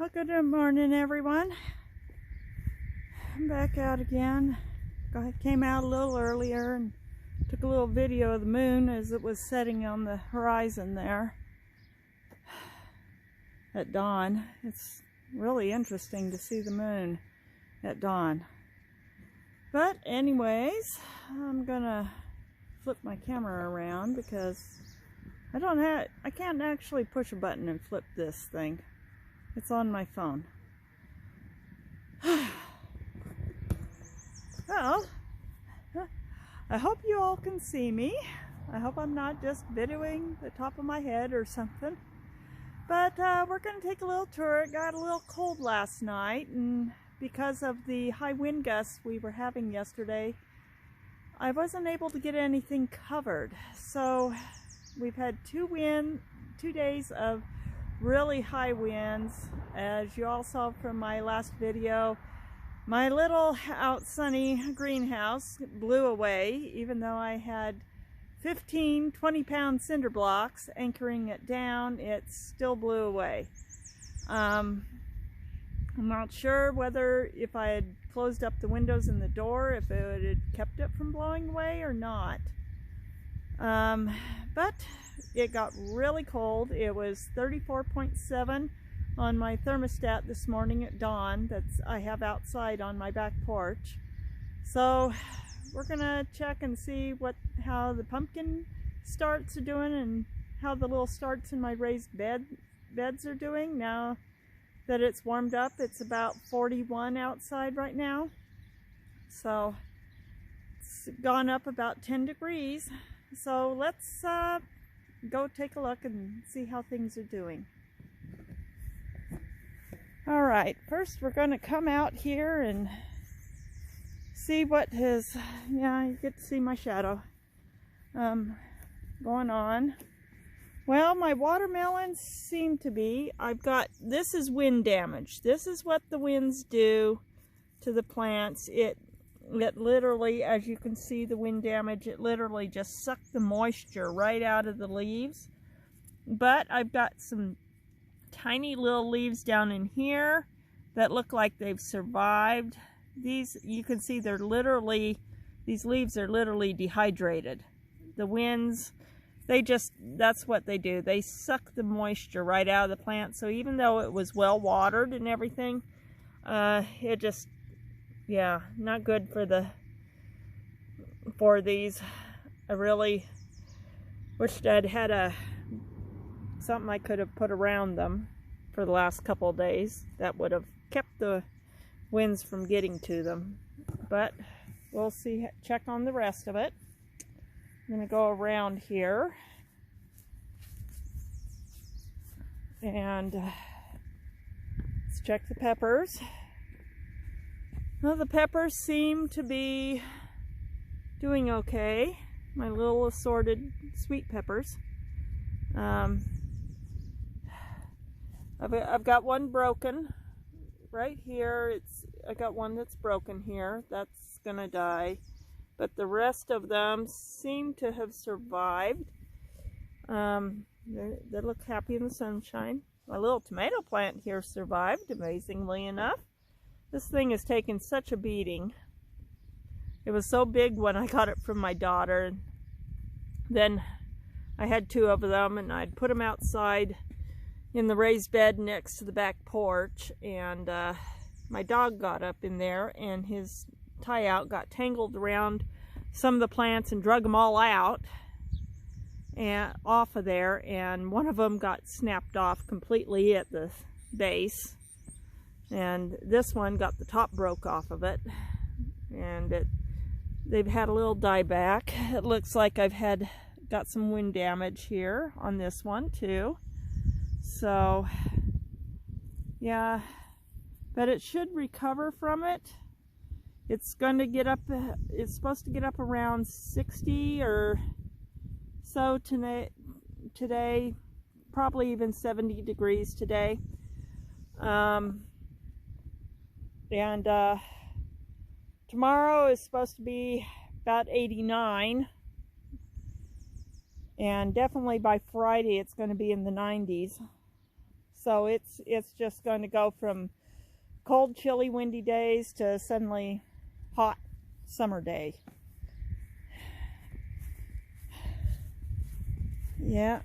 Well, good morning, everyone. I'm back out again. I came out a little earlier and took a little video of the moon as it was setting on the horizon there at dawn. It's really interesting to see the moon at dawn. But anyways, I'm gonna flip my camera around because I can't actually push a button and flip this thing. It's on my phone. Well, I hope you all can see me. I hope I'm not just videoing the top of my head or something. But we're going to take a little tour. It got a little cold last night, and because of the high wind gusts we were having yesterday, I wasn't able to get anything covered. So we've had 2 days of really high winds. As you all saw from my last video, my little out sunny greenhouse blew away, even though I had 15 20-pound cinder blocks anchoring it down. It still blew away. I'm not sure whether if I had closed up the windows and the door, if it would have kept it from blowing away or not. But it got really cold. It was 34.7 on my thermostat this morning at dawn I have outside on my back porch. So we're gonna check and see how the pumpkin starts are doing and how the little starts in my raised beds are doing now that it's warmed up. It's about 41 outside right now, so it's gone up about 10 degrees. So let's go take a look and see how things are doing. All right, first we're going to come out here and see what is, yeah, you get to see my shadow going on. Well, my watermelons seem to be, this is wind damage. This is what the winds do to the plants. It literally, as you can see, the wind damage, it literally just sucked the moisture right out of the leaves. But I've got some tiny little leaves down in here that look like they've survived. These, you can see these leaves are literally dehydrated. The winds, that's what they do. They suck the moisture right out of the plant. So even though it was well watered and everything, it just, yeah, not good for these. I really wished I'd had something I could have put around them for the last couple of days that would have kept the winds from getting to them. But we'll see, check on the rest of it. I'm going to go around here and let's check the peppers. Well, the peppers seem to be doing okay. My little assorted sweet peppers. I've got one broken right here. I got one that's broken here. That's gonna die. But the rest of them seem to have survived. They look happy in the sunshine. My little tomato plant here survived, amazingly enough. This thing has taken such a beating. It was so big when I got it from my daughter. Then I had 2 of them, and I'd put them outside in the raised bed next to the back porch, and my dog got up in there, and his tie-out got tangled around some of the plants and drug them all out and off of there, and one of them got snapped off completely at the base. And this one got the top broke off of it, and they've had a little dieback. It looks like I've got some wind damage here on this one too. So yeah, but it should recover from it. It's going to get up, it's supposed to get up around 60 or so today, probably even 70 degrees today. And tomorrow is supposed to be about 89, and definitely by Friday it's going to be in the 90s. So it's just going to go from cold, chilly, windy days to suddenly hot summer day. Yeah.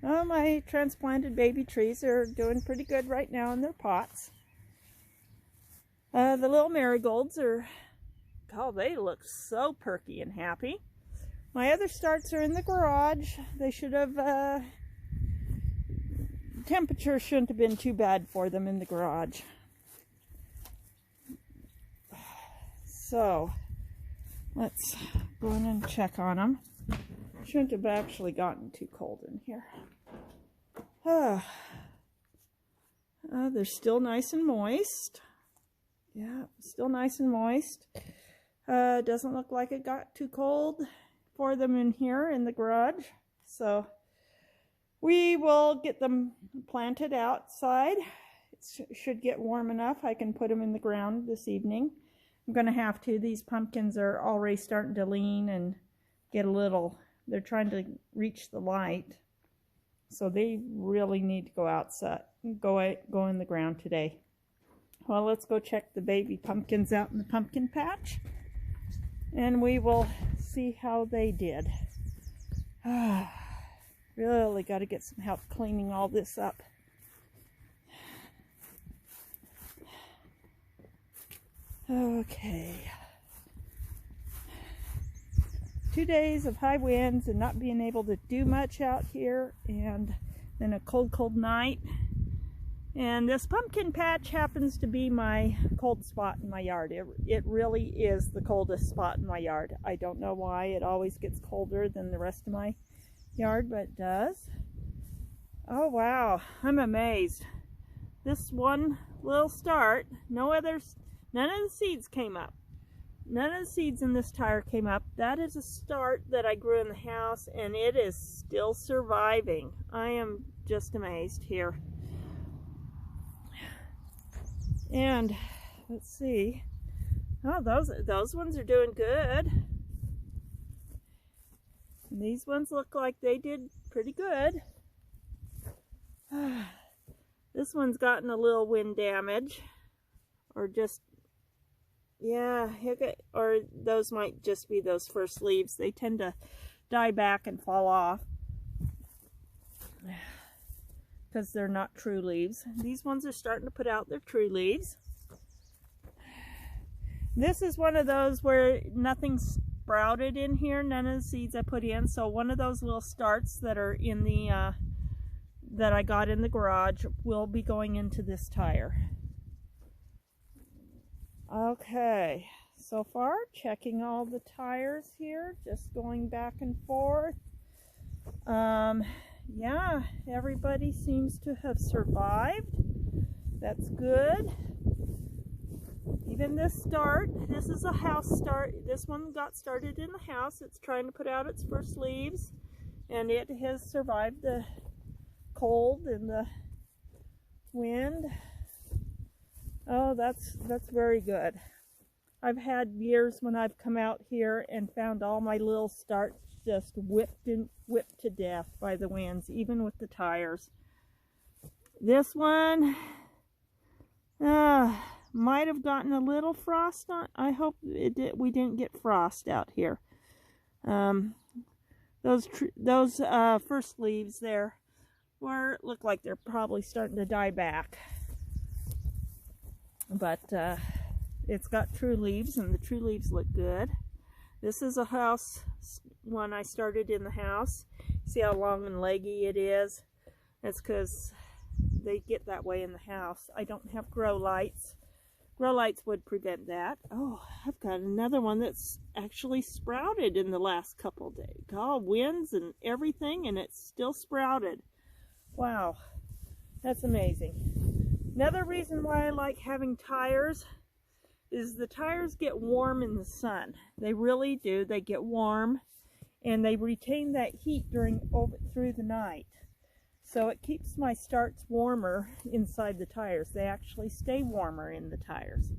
Well, my transplanted baby trees are doing pretty good right now in their pots. The little marigolds are, oh, they look so perky and happy. My other starts are in the garage. They should have, temperature shouldn't have been too bad for them in the garage. So, let's go in and check on them. Shouldn't have actually gotten too cold in here. They're still nice and moist. Yeah, still nice and moist. Doesn't look like it got too cold for them in here in the garage. So we will get them planted outside. It should get warm enough. I can put them in the ground this evening. I'm going to have to. These pumpkins are already starting to lean and get a little, they're trying to reach the light. So they really need to go outside, go in the ground today. Well, let's go check the baby pumpkins out in the pumpkin patch, and we will see how they did. Really got to get some help cleaning all this up. Okay. 2 days of high winds and not being able to do much out here, and then a cold night. And this pumpkin patch happens to be my cold spot in my yard. It really is the coldest spot in my yard. I don't know why. It always gets colder than the rest of my yard, but it does. Oh wow, I'm amazed. This one little start, none of the seeds came up. None of the seeds in this tire came up. That is a start that I grew in the house, and it is still surviving. I am just amazed here. And let's see. Oh, those ones are doing good. And these ones look like they did pretty good. This one's gotten a little wind damage, or just, yeah, or those might just be those first leaves. They tend to die back and fall off because they're not true leaves. These ones are starting to put out their true leaves. This is one of those where nothing sprouted in here, none of the seeds I put in. So one of those little starts that are in the that I got in the garage will be going into this tire. Okay, so far checking all the tires here, just going back and forth. Yeah, everybody seems to have survived. That's good. Even this start, this is a house start. This one got started in the house. It's trying to put out its first leaves, and it has survived the cold and the wind. Oh, that's very good. I've had years when I've come out here and found all my little starts just whipped to death by the winds, even with the tires. This one might have gotten a little frost on. I hope we didn't get frost out here. Those first leaves there look like they're probably starting to die back. But it's got true leaves, and the true leaves look good. This is a house one I started in the house. See how long and leggy it is? That's because they get that way in the house. I don't have grow lights. Grow lights would prevent that. Oh, I've got another one that's actually sprouted in the last couple of days. Oh, winds and everything, and it's still sprouted. Wow, that's amazing. Another reason why I like having tires is the tires get warm in the sun. They really do. They get warm, and they retain that heat through the night. So it keeps my starts warmer inside the tires. They actually stay warmer in the tires.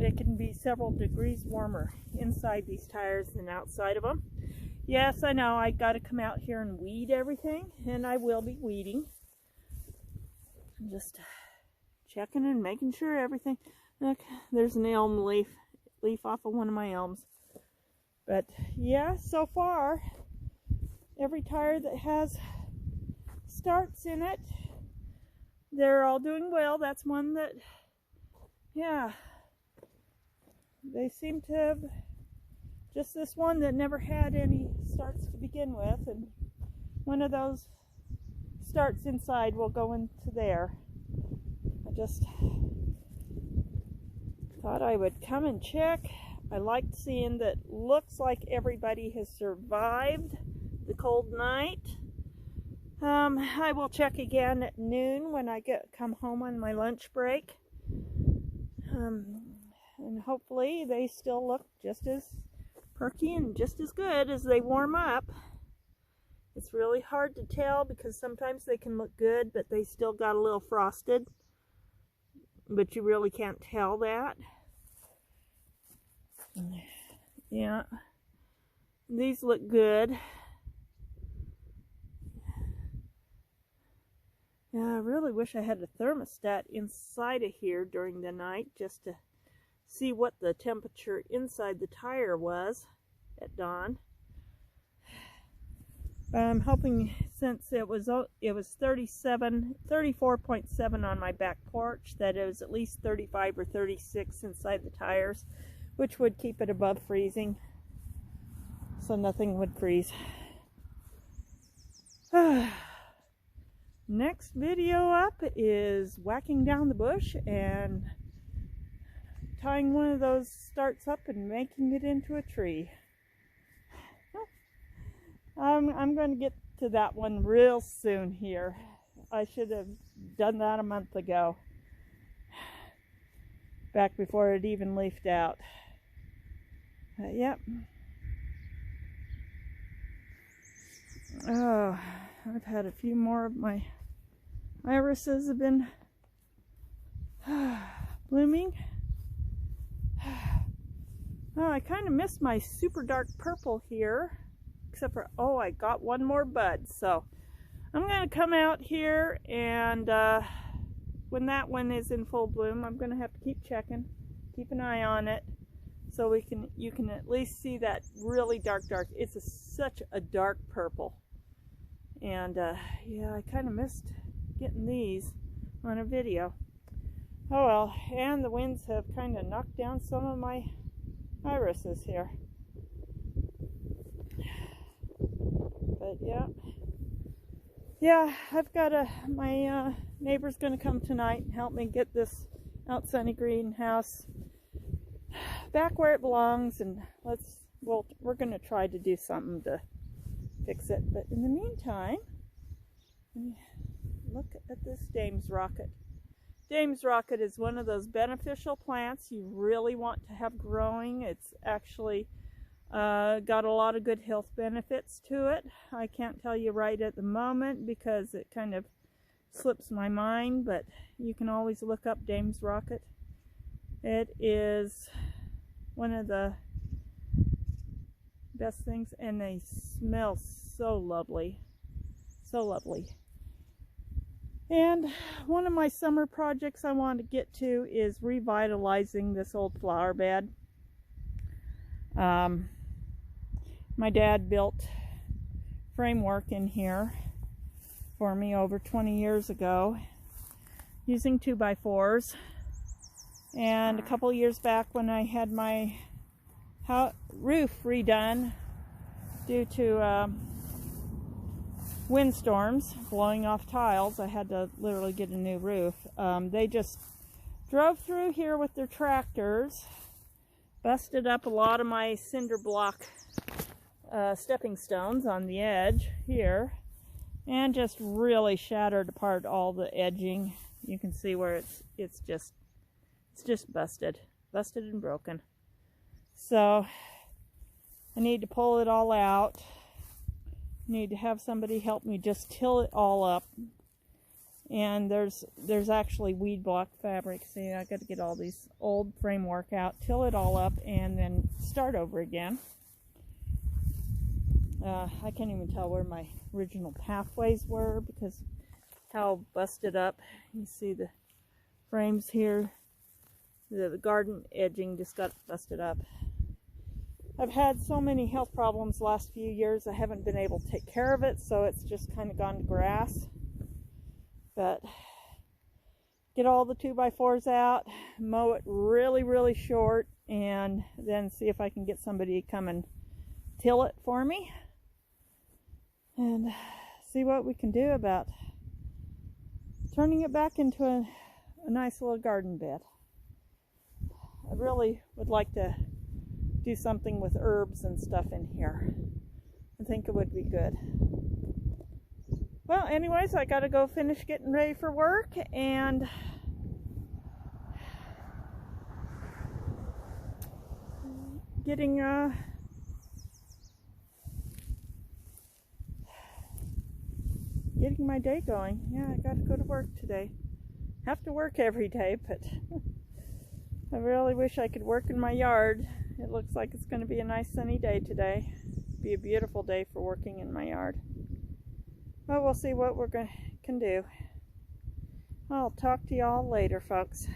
It can be several degrees warmer inside these tires than outside of them. Yes, I know, I got to come out here and weed everything, and I will be weeding. Just checking and making sure everything. Look, there's an elm leaf off of one of my elms. But yeah, so far, every tire that has starts in it, they're all doing well. That's one that, yeah, they seem to have, just this one that never had any starts to begin with, and one of those starts inside will go into there. I just thought I would come and check. I liked seeing that looks like everybody has survived the cold night. I will check again at noon when I come home on my lunch break. And hopefully they still look just as perky and just as good as they warm up. It's really hard to tell because sometimes they can look good, but they still got a little frosted. But you really can't tell that. Yeah, these look good. Yeah, I really wish I had a thermostat inside of here during the night just to see what the temperature inside the tire was at dawn. I'm hoping, since it was 34.7 on my back porch, that it was at least 35 or 36 inside the tires, which would keep it above freezing, so nothing would freeze. Next video up is whacking down the bush and tying one of those starts up and making it into a tree. I'm going to get to that one real soon here. I should have done that a month ago, back before it even leafed out. Yep. Oh, I've had a few more of my irises have been blooming. Oh, I kind of missed my super dark purple here, except for, oh, I got one more bud. So I'm going to come out here, and when that one is in full bloom, I'm going to have to keep checking, keep an eye on it, so you can at least see that really dark. It's such a dark purple. And yeah, I kind of missed getting these on a video. Oh well, and the winds have kind of knocked down some of my irises here. But yeah, I've got my neighbor's going to come tonight and help me get this out sunny greenhouse back where it belongs, and we're going to try to do something to fix it. But in the meantime, look at this Dame's Rocket. Dame's Rocket is one of those beneficial plants you really want to have growing. It's actually got a lot of good health benefits to it. I can't tell you right at the moment because it kind of slips my mind, but you can always look up Dame's Rocket. It is one of the best things, and they smell so lovely. So lovely. And one of my summer projects I want to get to is revitalizing this old flower bed. My dad built framework in here for me over 20 years ago using 2x4s. And a couple years back, when I had my roof redone due to windstorms blowing off tiles, I had to literally get a new roof. They just drove through here with their tractors, busted up a lot of my cinder block stepping stones on the edge here, and just really shattered apart all the edging. You can see where it's just busted and broken. So I need to pull it all out. Need to have somebody help me just till it all up. And there's actually weed block fabric. See, I got to get all these old framework out, till it all up, and then start over again. I can't even tell where my original pathways were because how busted up. You see the frames here. The garden edging just got busted up. I've had so many health problems the last few years, I haven't been able to take care of it, so it's just kind of gone to grass. But get all the 2x4s out, mow it really, really short, and then see if I can get somebody to come and till it for me. And see what we can do about turning it back into a nice little garden bed. I really would like to do something with herbs and stuff in here. I think it would be good. Well, anyways, I gotta go finish getting ready for work and getting my day going. Yeah, I gotta go to work today. Have to work every day, but I really wish I could work in my yard. It looks like it's going to be a nice sunny day today. Be a beautiful day for working in my yard. Well, we'll see what can do. I'll talk to y'all later, folks.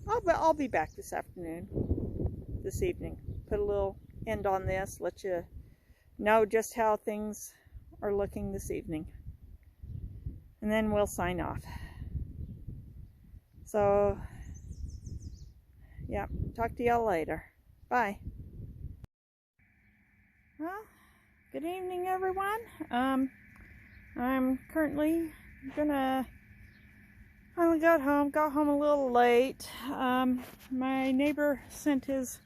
I'll be back this evening. Put a little end on this, let you know just how things are looking this evening. And then we'll sign off. So, yeah, talk to y'all later. Bye. Well, good evening, everyone. I'm currently gonna finally got home a little late. My neighbor sent his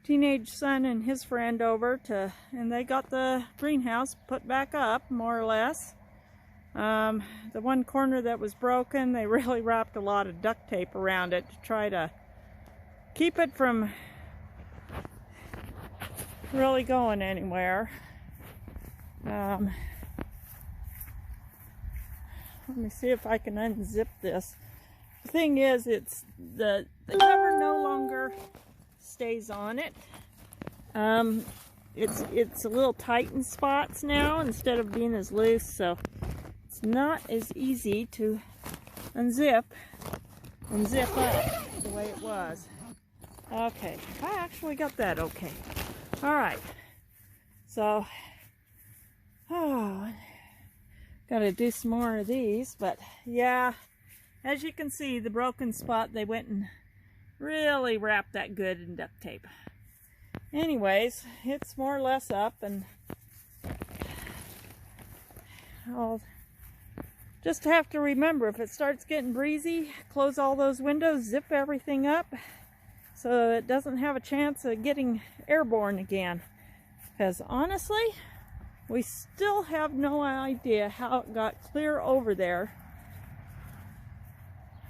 teenage son and his friend over and they got the greenhouse put back up, more or less. The one corner that was broken, they really wrapped a lot of duct tape around it to try to keep it from really going anywhere. Let me see if I can unzip this. The thing is, it's the cover no longer stays on it. It's a little tight in spots now instead of being as loose, so it's not as easy to unzip and zip up the way it was. Okay, I actually got that okay. Alright, so gotta do some more of these, but yeah, as you can see, the broken spot, they went and really wrapped that good in duct tape. Anyways, it's more or less up, and I'll just have to remember, if it starts getting breezy, close all those windows, zip everything up so it doesn't have a chance of getting airborne again. Because honestly, we still have no idea how it got clear over there.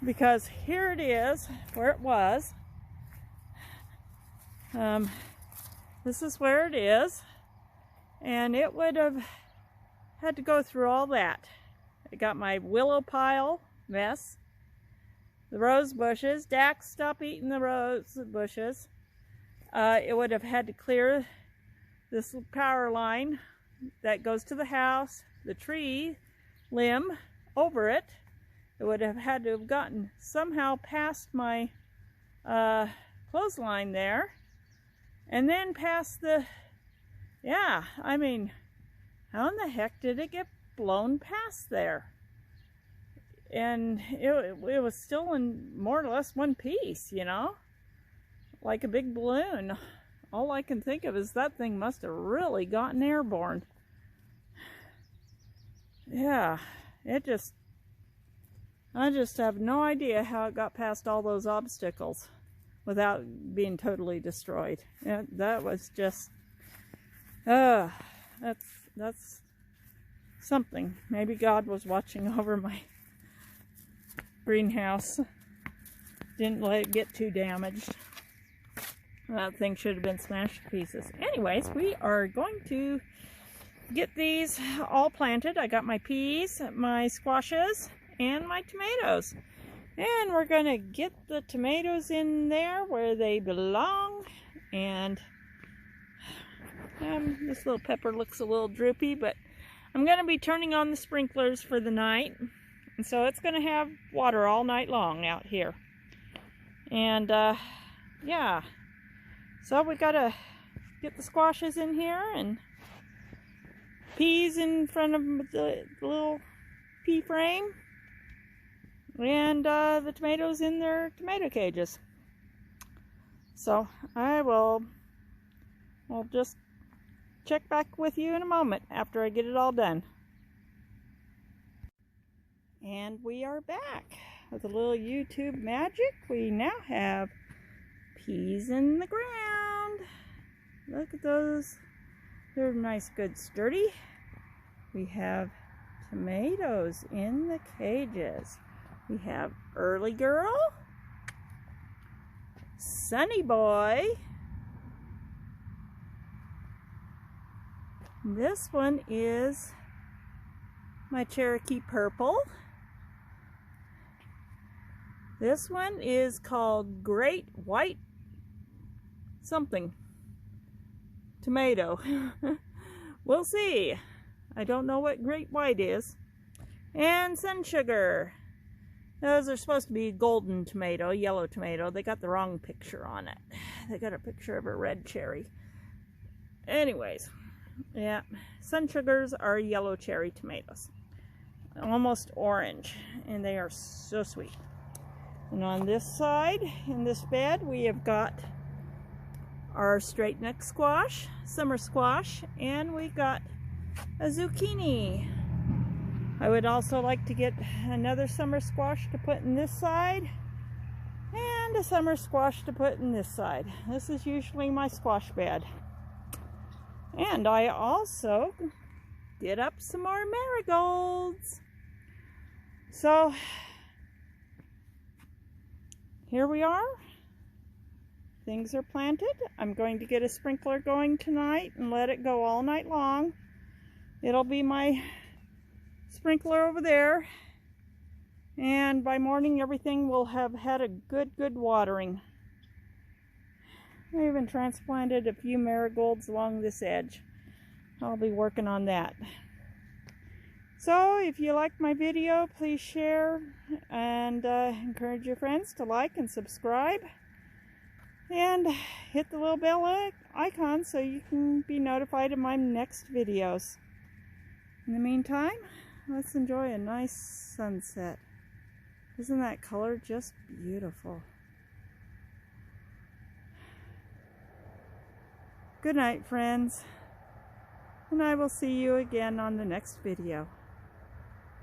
Because here it is, where it was. This is where it is. And it would have had to go through all that. I got my willow pile mess. The rose bushes. Dax, stop eating the rose bushes. It would have had to clear this power line that goes to the house, the tree limb over it. It would have had to have gotten somehow past my clothesline there, and then past the, yeah, I mean, how in the heck did it get blown past there? And it was still in more or less one piece, you know, like a big balloon. All I can think of is that thing must have really gotten airborne. Yeah, I just have no idea how it got past all those obstacles without being totally destroyed. That was just, that's something. Maybe God was watching over my greenhouse. Didn't let it get too damaged. That thing should have been smashed to pieces. Anyways, we are going to get these all planted. I got my peas, my squashes, and my tomatoes. And we're going to get the tomatoes in there where they belong. And This little pepper looks a little droopy, but I'm going to be turning on the sprinklers for the night. And so it's going to have water all night long out here. And yeah, so we got to get the squashes in here and peas in front of the little pea frame. And the tomatoes in their tomato cages. So I'll just check back with you in a moment after I get it all done. And we are back with a little YouTube magic. We now have peas in the ground. Look at those. They're nice, good, sturdy. We have tomatoes in the cages. We have Early Girl, Sunny Boy. This one is my Cherokee Purple. This one is called Great White something tomato. We'll see. I don't know what Great White is. And Sun Sugar. Those are supposed to be golden tomato, yellow tomato. They got the wrong picture on it. They got a picture of a red cherry. Anyways, yeah, Sun Sugars are yellow cherry tomatoes. Almost orange, and they are so sweet. And on this side, in this bed, we have got our straight neck squash, summer squash, and we got a zucchini. I would also like to get another summer squash to put in this side and a summer squash to put in this side. This is usually my squash bed. And I also did up some more marigolds. So here we are. Things are planted. I'm going to get a sprinkler going tonight and let it go all night long. It'll be my sprinkler over there, and by morning everything will have had a good watering. I even transplanted a few marigolds along this edge. I'll be working on that. So if you like my video, please share and encourage your friends to like and subscribe, and hit the little bell icon so you can be notified of my next videos. In the meantime, let's enjoy a nice sunset. Isn't that color just beautiful? Good night, friends, and I will see you again on the next video.